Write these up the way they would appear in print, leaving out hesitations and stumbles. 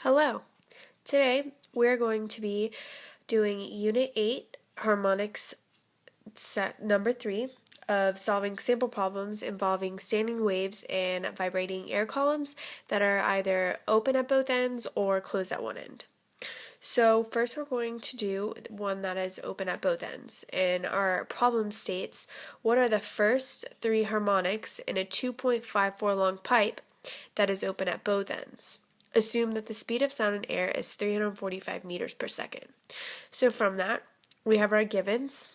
Hello. Today we're going to be doing Unit 8 Harmonics set number 3 of solving sample problems involving standing waves and vibrating air columns that are either open at both ends or closed at one end. So first we're going to do one that is open at both ends, and our problem states what are the first 3 harmonics in a 2.54 long pipe that is open at both ends. Assume that the speed of sound in air is 345 meters per second. So from that, we have our givens,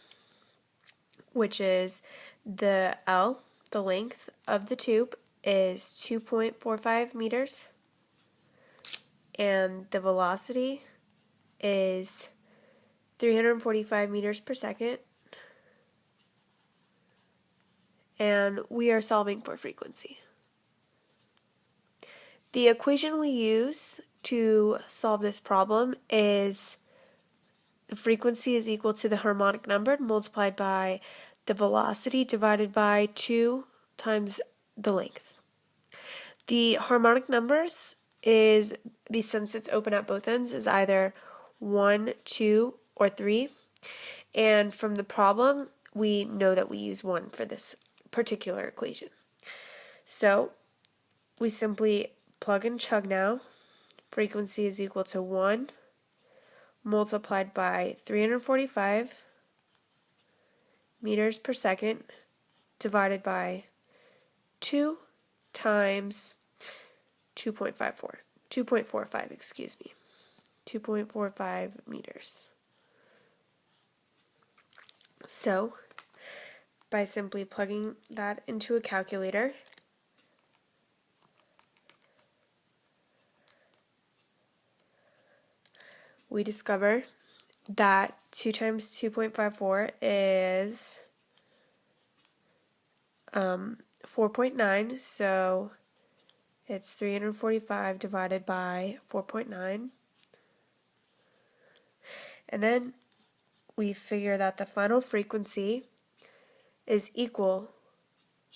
which is the L, the length of the tube, is 2.45 meters, and the velocity is 345 meters per second, and we are solving for frequency. The equation we use to solve this problem is the frequency is equal to the harmonic number multiplied by the velocity divided by 2 times the length. The harmonic numbers is, since it's open at both ends, is either 1, 2, or 3. And from the problem, we know that we use 1 for this particular equation. So we simply plug and chug now. Frequency is equal to 1 multiplied by 345 meters per second divided by 2 times 2.45, excuse me, 2.45 meters. So, by simply plugging that into a calculator, we discover that 2 times 2.54 is 4.9, so it's 345 divided by 4.9. And then we figure that the final frequency is equal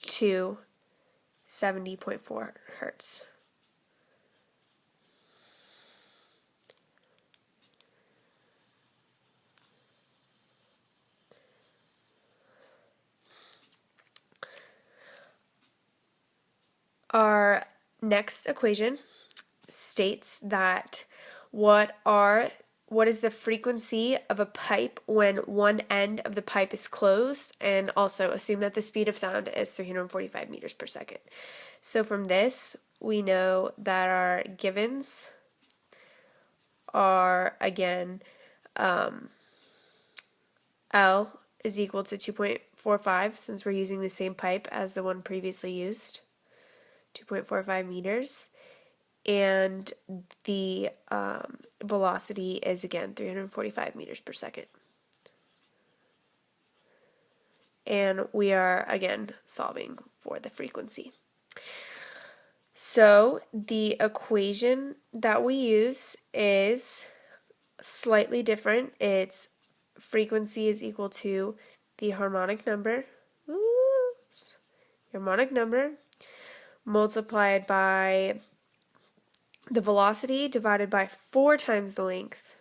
to 70.4 hertz. Our next equation states that what is the frequency of a pipe when one end of the pipe is closed, and also assume that the speed of sound is 345 meters per second. So from this, we know that our givens are, again, L is equal to 2.45, since we're using the same pipe as the one previously used, 2.45 meters, and the velocity is, again, 345 meters per second. And we are, again, solving for the frequency. So the equation that we use is slightly different. It's frequency is equal to the harmonic number, multiplied by the velocity divided by 4 times the length.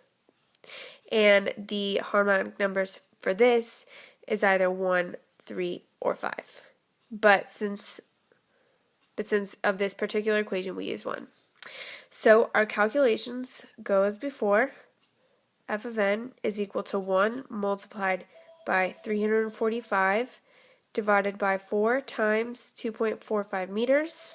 And the harmonic numbers for this is either 1, 3, or 5. But since of this particular equation, we use 1. So our calculations go as before. F of n is equal to 1 multiplied by 345 divided by 4 times 2.45 meters.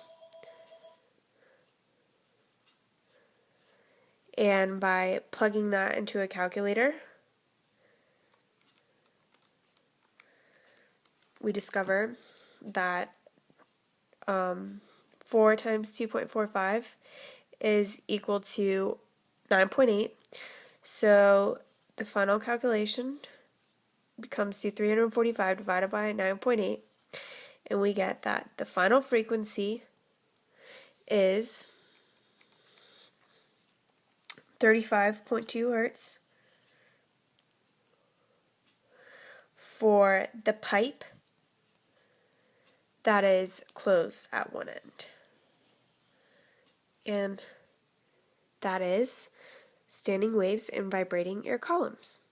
And by plugging that into a calculator, we discover that 4 times 2.45 is equal to 9.8. So the final calculation becomes to 345 divided by 9.8, and we get that the final frequency is 35.2 hertz for the pipe that is closed at one end. And that is, standing waves and vibrating air columns.